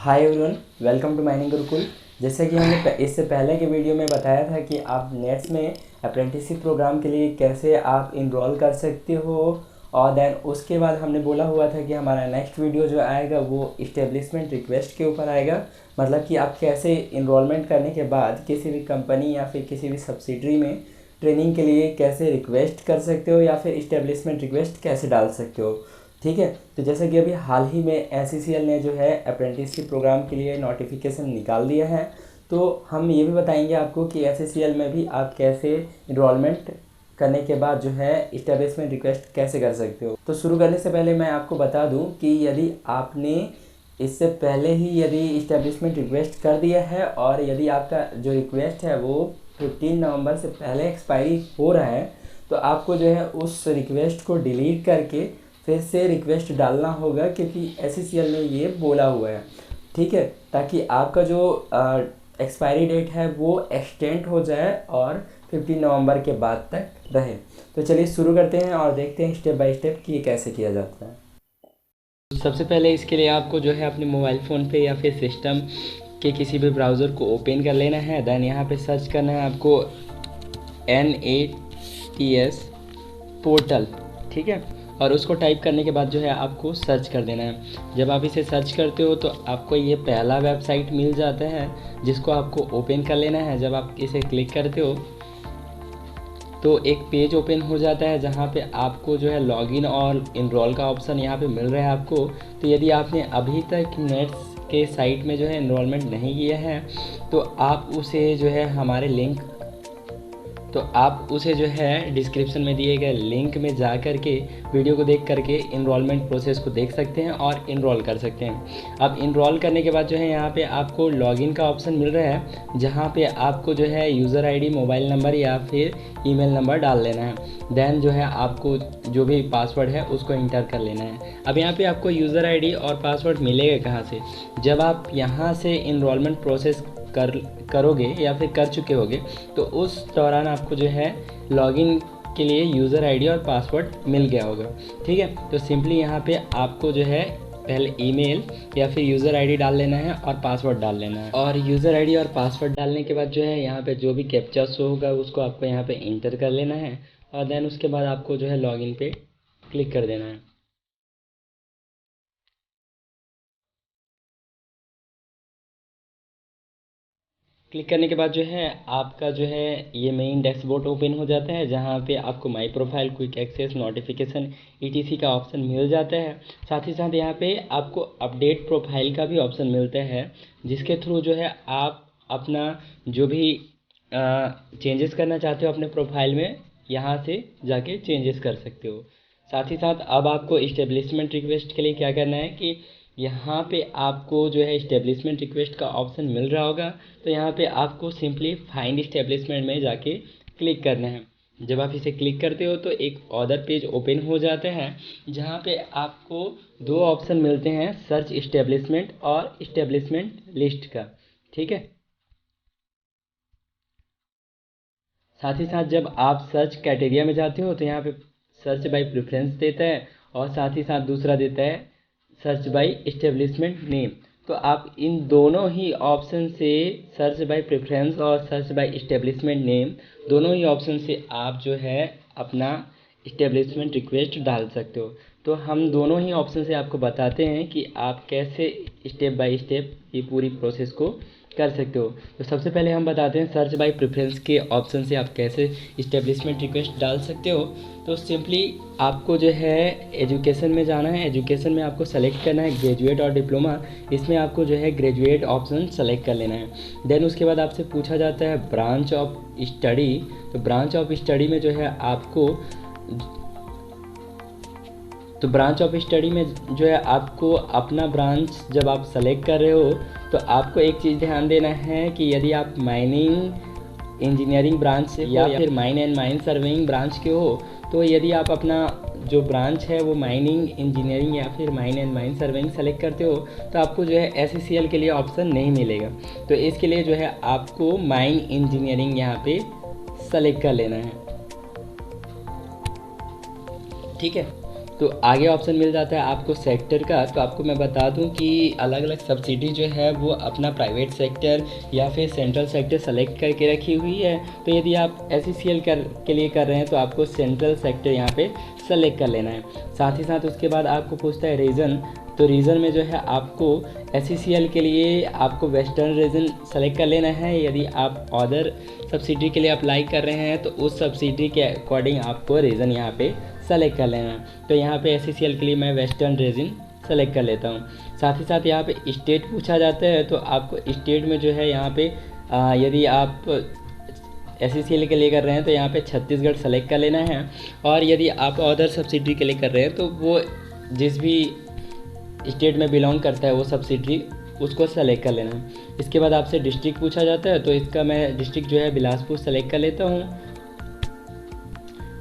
Hi everyone, welcome to mining Gurukul. जैसे कि हमने इससे पहले के वीडियो में बताया था कि आप नेट्स में अप्रेंटिसशिप प्रोग्राम के लिए कैसे आप इनरोल कर सकते हो, और देन उसके बाद हमने बोला हुआ था कि हमारा नेक्स्ट वीडियो जो आएगा वो इस्टेब्लिशमेंट रिक्वेस्ट के ऊपर आएगा। मतलब कि आप कैसे इनरोलमेंट करने के बाद किसी भी कंपनी या फिर किसी भी सब्सिडरी में ट्रेनिंग के लिए कैसे रिक्वेस्ट कर सकते हो या फिर इस्टेब्लिशमेंट रिक्वेस्ट कैसे डाल सकते हो। ठीक है, तो जैसे कि अभी हाल ही में SCCL ने जो है अप्रेंटिसशिप प्रोग्राम के लिए नोटिफिकेशन निकाल दिया है, तो हम ये भी बताएंगे आपको कि SCCL में भी आप कैसे इनरोलमेंट करने के बाद जो है इस्टेब्लिशमेंट रिक्वेस्ट कैसे कर सकते हो। तो शुरू करने से पहले मैं आपको बता दूं कि यदि आपने इससे पहले ही यदि इस्टेब्लिशमेंट रिक्वेस्ट कर दिया है और यदि आपका जो रिक्वेस्ट है वो 15 नवंबर से पहले एक्सपायरी हो रहा है, तो आपको जो है उस रिक्वेस्ट को डिलीट करके फिर से रिक्वेस्ट डालना होगा, क्योंकि SCCL ने ये बोला हुआ है। ठीक है, ताकि आपका जो एक्सपायरी डेट है वो एक्सटेंड हो जाए और 15 नवंबर के बाद तक रहे। तो चलिए शुरू करते हैं और देखते हैं स्टेप बाय स्टेप कि ये कैसे किया जाता है। सबसे पहले इसके लिए आपको जो है अपने मोबाइल फ़ोन पे या फिर सिस्टम के किसी भी ब्राउज़र को ओपन कर लेना है। देन यहाँ पे सर्च करना है आपको NATS पोर्टल। ठीक है, और उसको टाइप करने के बाद जो है आपको सर्च कर देना है। जब आप इसे सर्च करते हो तो आपको ये पहला वेबसाइट मिल जाता है जिसको आपको ओपन कर लेना है। जब आप इसे क्लिक करते हो तो एक पेज ओपन हो जाता है जहाँ पे आपको जो है लॉगिन और इनरोल का ऑप्शन यहाँ पे मिल रहा है आपको। तो यदि आपने अभी तक नेट्स के साइट में जो है इनरोलमेंट नहीं किया है तो आप उसे जो है डिस्क्रिप्शन में दिए गए लिंक में जा कर के वीडियो को देख करके इनरोलमेंट प्रोसेस को देख सकते हैं और इनरोल कर सकते हैं। अब इनरोल करने के बाद जो है यहाँ पे आपको लॉगिन का ऑप्शन मिल रहा है जहाँ पे आपको जो है यूज़र ID, मोबाइल नंबर या फिर ईमेल नंबर डाल लेना है। देन जो है आपको जो भी पासवर्ड है उसको इंटर कर लेना है। अब यहाँ पे आपको यूज़र ID और पासवर्ड मिलेगा कहाँ से? जब आप यहाँ से इनरोलमेंट प्रोसेस करोगे या फिर कर चुके होगे तो उस दौरान आपको जो है लॉगिन के लिए यूज़र ID और पासवर्ड मिल गया होगा। ठीक है, तो सिंपली यहाँ पे आपको जो है पहले ईमेल या फिर यूज़र ID डाल लेना है और पासवर्ड डाल लेना है। और यूज़र ID और पासवर्ड डालने के बाद जो है यहाँ पे जो भी कैप्चा शो होगा उसको आपको यहाँ पे इंटर कर लेना है और देन उसके बाद आपको जो है लॉगिन पे क्लिक कर देना है। क्लिक करने के बाद जो है आपका जो है ये मेन डैशबोर्ड ओपन हो जाता है जहाँ पे आपको my profile, quick access, notification ETC का ऑप्शन मिल जाता है। साथ ही साथ यहाँ पे आपको अपडेट प्रोफाइल का भी ऑप्शन मिलता है जिसके थ्रू जो है आप अपना जो भी चेंजेस करना चाहते हो अपने प्रोफाइल में यहाँ से जाके चेंजेस कर सकते हो। साथ ही साथ अब आपको इस्टेब्लिशमेंट रिक्वेस्ट के लिए क्या करना है कि यहाँ पे आपको जो है इस्टेब्लिशमेंट रिक्वेस्ट का ऑप्शन मिल रहा होगा, तो यहाँ पे आपको सिंपली फाइंड इस्टेब्लिशमेंट में जाके क्लिक करना है। जब आप इसे क्लिक करते हो तो एक अदर पेज ओपन हो जाता है जहाँ पे आपको दो ऑप्शन मिलते हैं, सर्च इस्टेब्लिशमेंट और इस्टेब्लिशमेंट लिस्ट का। ठीक है, साथ ही साथ जब आप सर्च क्राइटेरिया में जाते हो तो यहाँ पे सर्च बाय प्रेफरेंस देता है और साथ ही साथ दूसरा देता है सर्च बाय इस्टेब्लिशमेंट नेम। तो आप इन दोनों ही ऑप्शन से, सर्च बाय प्रेफरेंस और सर्च बाय इस्टेब्लिशमेंट नेम, दोनों ही ऑप्शन से आप जो है अपना इस्टेब्लिशमेंट रिक्वेस्ट डाल सकते हो। तो हम दोनों ही ऑप्शन से आपको बताते हैं कि आप कैसे स्टेप बाय स्टेप ये पूरी प्रोसेस को कर सकते हो। तो सबसे पहले हम बताते हैं सर्च बाय प्रेफरेंस के ऑप्शन से आप कैसे इस्टेब्लिशमेंट रिक्वेस्ट डाल सकते हो। तो सिंपली आपको जो है एजुकेशन में जाना है। एजुकेशन में आपको सेलेक्ट करना है ग्रेजुएट और डिप्लोमा। इसमें आपको जो है ग्रेजुएट ऑप्शन सेलेक्ट कर लेना है। देन उसके बाद आपसे पूछा जाता है ब्रांच ऑफ स्टडी। तो ब्रांच ऑफ स्टडी में जो है आपको जो है आपको अपना ब्रांच जब आप सेलेक्ट कर रहे हो तो आपको एक चीज़ ध्यान देना है कि यदि आप माइनिंग इंजीनियरिंग ब्रांच से या फिर mine and mine surveying branch के हो, तो यदि आप अपना जो ब्रांच है वो माइनिंग इंजीनियरिंग या फिर mine and mine surveying select करते हो तो आपको जो है SCCL के लिए ऑप्शन नहीं मिलेगा। तो इसके लिए जो है आपको माइन इंजीनियरिंग यहाँ पे सेलेक्ट कर लेना है। ठीक है, तो आगे ऑप्शन मिल जाता है आपको सेक्टर का। तो आपको मैं बता दूं कि अलग अलग सब्सिडी जो है वो अपना प्राइवेट सेक्टर या फिर सेंट्रल सेक्टर सेलेक्ट करके रखी हुई है। तो यदि आप SCCL के लिए कर रहे हैं तो आपको सेंट्रल सेक्टर यहाँ पे सेलेक्ट कर लेना है। साथ ही साथ उसके बाद आपको पूछता है रीजन। तो रीजन में जो है आपको SCCL के लिए आपको वेस्टर्न रीजन सेलेक्ट कर लेना है। यदि आप अदर सब्सिडी के लिए अप्लाई कर रहे हैं तो उस सब्सिडी के अकॉर्डिंग आपको रीजन यहाँ पे सेलेक्ट कर लेना है। तो यहाँ पे SCCL के लिए मैं वेस्टर्न रीजन सेलेक्ट कर लेता हूँ। साथ ही साथ यहाँ पे स्टेट पूछा जाता है, तो आपको स्टेट में जो है यहाँ पे यदि आप SCCL के लिए कर रहे हैं तो यहाँ पे छत्तीसगढ़ सेलेक्ट कर लेना है। और यदि आप अदर सब्सिडी के लिए कर रहे हैं तो वो जिस भी स्टेट में बिलोंग करता है वो सब्सिडी उसको सेलेक्ट कर लेना है। इसके बाद आपसे डिस्ट्रिक्ट पूछा जाता है, तो इसका मैं डिस्ट्रिक्ट जो है बिलासपुर सेलेक्ट कर लेता हूँ।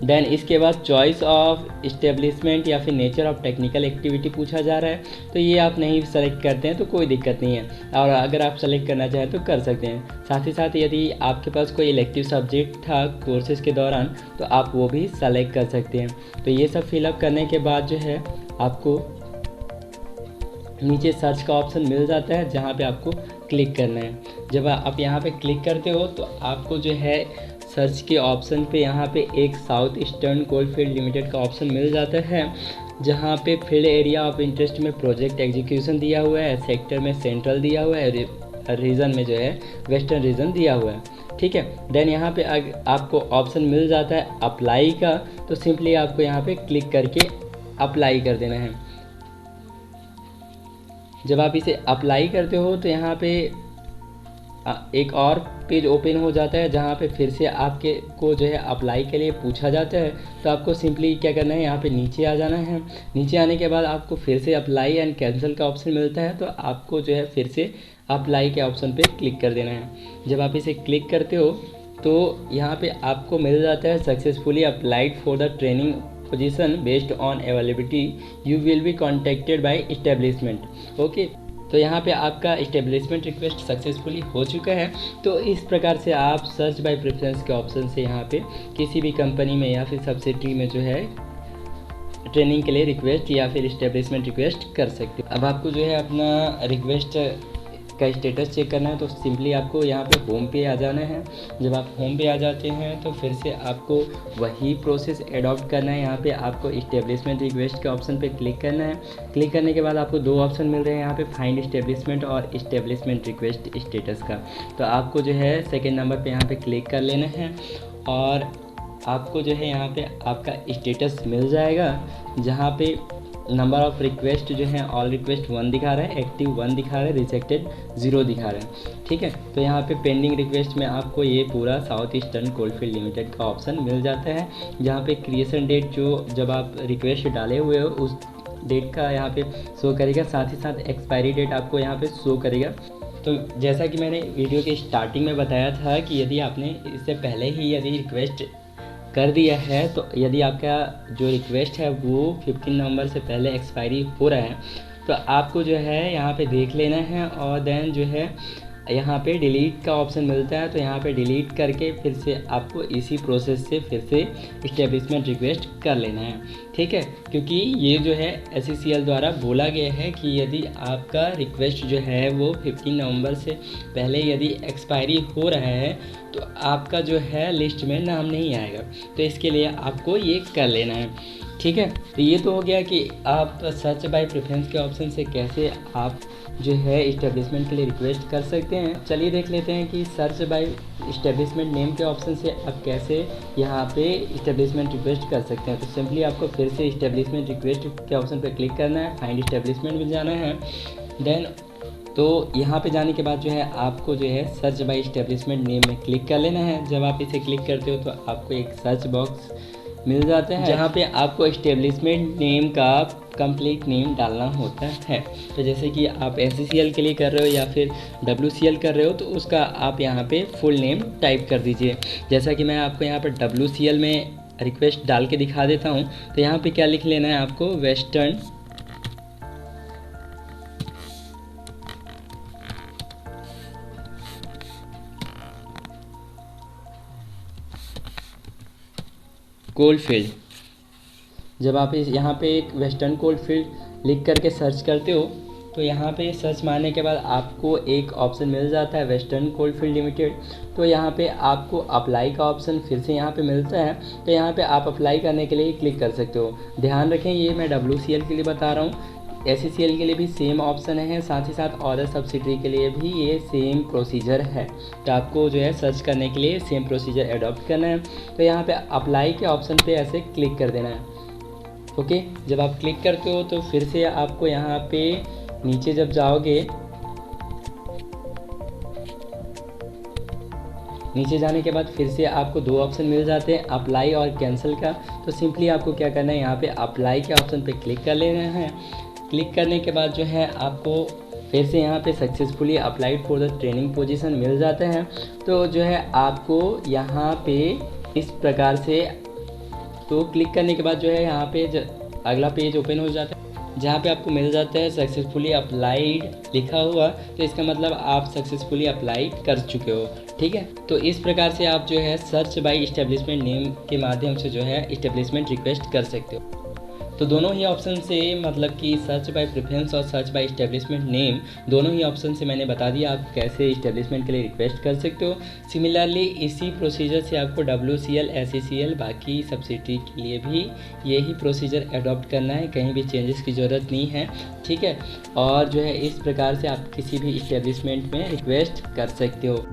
देन इसके बाद चॉइस ऑफ इस्टेब्लिशमेंट या फिर नेचर ऑफ टेक्निकल एक्टिविटी पूछा जा रहा है, तो ये आप नहीं सेलेक्ट करते हैं तो कोई दिक्कत नहीं है, और अगर आप सेलेक्ट करना चाहें तो कर सकते हैं। साथ ही साथ यदि आपके पास कोई इलेक्टिव सब्जेक्ट था कोर्सेज के दौरान तो आप वो भी सेलेक्ट कर सकते हैं। तो ये सब फिलअप करने के बाद जो है आपको नीचे सर्च का ऑप्शन मिल जाता है, जहाँ पे आपको क्लिक करना है। जब आप यहाँ पे क्लिक करते हो तो आपको जो है सर्च के ऑप्शन पे यहाँ पे एक साउथ ईस्टर्न कोलफील्ड लिमिटेड का ऑप्शन मिल जाता है, जहाँ पे फील्ड एरिया ऑफ इंटरेस्ट में प्रोजेक्ट एग्जीक्यूशन दिया हुआ है, सेक्टर में सेंट्रल दिया हुआ है, रीजन में जो है वेस्टर्न रीजन दिया हुआ है। ठीक है, देन यहाँ पे आपको ऑप्शन मिल जाता है अप्लाई का, तो सिंपली आपको यहाँ पे क्लिक करके अप्लाई कर देना है। जब आप इसे अप्लाई करते हो तो यहाँ पे एक और पेज ओपन हो जाता है, जहाँ पे फिर से आपके को जो है अप्लाई के लिए पूछा जाता है। तो आपको सिंपली क्या करना है, यहाँ पे नीचे आ जाना है। नीचे आने के बाद आपको फिर से अप्लाई एंड कैंसिल का ऑप्शन मिलता है, तो आपको जो है फिर से अप्लाई के ऑप्शन पे क्लिक कर देना है। जब आप इसे क्लिक करते हो तो यहाँ पे आपको मिल जाता है successfully applied for the training position based on availability, you will be contacted bye establishment. Okay, तो यहाँ पे आपका इस्टेब्लिशमेंट रिक्वेस्ट सक्सेसफुली हो चुका है। तो इस प्रकार से आप सर्च बाय प्रेफरेंस के ऑप्शन से यहाँ पे किसी भी कंपनी में या फिर सब्सिडी में जो है ट्रेनिंग के लिए रिक्वेस्ट या फिर इस्टेब्लिशमेंट रिक्वेस्ट कर सकते हो। अब आपको जो है अपना रिक्वेस्ट का स्टेटस चेक करना है, तो सिंपली आपको यहाँ पे होम पे आ जाना है। जब आप होम पे आ जाते हैं तो फिर से आपको वही प्रोसेस एडॉप्ट करना है। यहाँ पे आपको इस्टेब्लिशमेंट रिक्वेस्ट के ऑप्शन पे क्लिक करना है। क्लिक करने के बाद आपको दो ऑप्शन मिल रहे हैं यहाँ पे, फाइंड इस्टेब्लिशमेंट और इस्टेब्लिशमेंट रिक्वेस्ट स्टेटस का। तो आपको जो है सेकेंड नंबर पर यहाँ पर क्लिक कर लेना है और आपको जो है यहाँ पे आपका स्टेटस मिल जाएगा, जहाँ पे नंबर ऑफ़ रिक्वेस्ट जो है ऑल रिक्वेस्ट 1 दिखा रहा है, एक्टिव 1 दिखा रहा है, रिजेक्टेड 0 दिखा रहा है। ठीक है, तो यहाँ पे पेंडिंग रिक्वेस्ट में आपको ये पूरा साउथ ईस्टर्न कोलफील्ड लिमिटेड का ऑप्शन मिल जाता है, जहाँ पे क्रिएशन डेट जो जब आप रिक्वेस्ट डाले हुए हो उस डेट का यहाँ पे शो करेगा, साथ ही साथ एक्सपायरी डेट आपको यहाँ पे शो करेगा। तो जैसा कि मैंने वीडियो के स्टार्टिंग में बताया था कि यदि आपने इससे पहले ही यदि रिक्वेस्ट कर दिया है, तो यदि आपका जो रिक्वेस्ट है वो 15 नवंबर से पहले एक्सपायरी हो रहा है, तो आपको जो है यहाँ पे देख लेना है और देन जो है यहाँ पे डिलीट का ऑप्शन मिलता है। तो यहाँ पे डिलीट करके फिर से आपको इसी प्रोसेस से फिर से इस्टेब्लिशमेंट रिक्वेस्ट कर लेना है। ठीक है, क्योंकि ये जो है SCCL द्वारा बोला गया है कि यदि आपका रिक्वेस्ट जो है वो 15 नवंबर से पहले यदि एक्सपायरी हो रहा है तो आपका जो है लिस्ट में नाम नहीं आएगा। तो इसके लिए आपको ये कर लेना है। ठीक है, तो ये तो हो गया कि आप सर्च बाय प्रेफरेंस के ऑप्शन से कैसे आप जो है इस्टेब्लिशमेंट के लिए रिक्वेस्ट कर सकते हैं। चलिए देख लेते हैं कि सर्च बाय इस्टेब्लिशमेंट नेम के ऑप्शन से आप कैसे यहाँ पे इस्टेब्लिशमेंट रिक्वेस्ट कर सकते हैं। तो सिंपली आपको फिर से इस्टेब्लिशमेंट रिक्वेस्ट के ऑप्शन पर क्लिक करना है, फाइंड इस्टेब्लिशमेंट में जाना है। देन तो यहाँ पे जाने के बाद जो है आपको जो है सर्च बाय इस्टेब्लिशमेंट नेम में क्लिक कर लेना है। जब आप इसे क्लिक करते हो तो आपको एक सर्च बॉक्स मिल जाता है, जहाँ पे आपको इस्टेब्लिशमेंट नेम का कंप्लीट नेम डालना होता है। तो जैसे कि आप SCCL के लिए कर रहे हो या फिर WCL कर रहे हो तो उसका आप यहाँ पे फुल नेम टाइप कर दीजिए। जैसा कि मैं आपको यहाँ पर WCL में रिक्वेस्ट डाल के दिखा देता हूँ। तो यहाँ पे क्या लिख लेना है आपको, वेस्टर्न कोलफील्ड जब आप यहाँ पे एक वेस्टर्न कोलफील्ड लिख करके सर्च करते हो तो यहाँ पे सर्च मारने के बाद आपको एक ऑप्शन मिल जाता है वेस्टर्न कोलफील्ड लिमिटेड। तो यहाँ पे आपको अप्लाई का ऑप्शन फिर से यहाँ पे मिलता है, तो यहाँ पे आप अप्लाई करने के लिए क्लिक कर सकते हो। ध्यान रखें ये मैं WCL के लिए बता रहा हूँ, SCCL के लिए भी सेम ऑप्शन है, साथ ही साथ अदर सब्सिडरी के लिए भी ये सेम प्रोसीजर है। तो आपको जो है सर्च करने के लिए सेम प्रोसीजर अडॉप्ट करना है। तो यहाँ पे अप्लाई के ऑप्शन पे ऐसे क्लिक कर देना है। ओके, जब आप क्लिक करते हो तो फिर से आपको यहाँ पे नीचे जब जाओगे, नीचे जाने के बाद फिर से आपको दो ऑप्शन मिल जाते हैं, अप्लाई और कैंसिल का। तो सिंपली आपको क्या करना है, यहाँ पे अप्लाई के ऑप्शन पे क्लिक कर लेना है। क्लिक करने के बाद जो है आपको फिर से यहाँ पे successfully applied for the training position मिल जाता है। तो जो है आपको यहाँ पे इस प्रकार से, तो क्लिक करने के बाद जो है यहाँ पे अगला पेज ओपन हो जाता है जहाँ पे आपको मिल जाता है सक्सेसफुली अप्लाइड लिखा हुआ। तो इसका मतलब आप सक्सेसफुली अप्लाई कर चुके हो। ठीक है, तो इस प्रकार से आप जो है सर्च बाय इस्टेब्लिशमेंट नेम के माध्यम से जो है इस्टेब्लिशमेंट रिक्वेस्ट कर सकते हो। तो दोनों ही ऑप्शन से, मतलब कि सर्च बाय प्रेफरेंस और सर्च बाय इस्टेब्लिशमेंट नेम, दोनों ही ऑप्शन से मैंने बता दिया आप कैसे इस्टेब्लिशमेंट के लिए रिक्वेस्ट कर सकते हो। सिमिलरली इसी प्रोसीजर से आपको WCL, SCCL बाकी सब्सिडी के लिए भी यही प्रोसीजर अडॉप्ट करना है, कहीं भी चेंजेस की ज़रूरत नहीं है। ठीक है, और जो है इस प्रकार से आप किसी भी इस्टेब्लिशमेंट में रिक्वेस्ट कर सकते हो।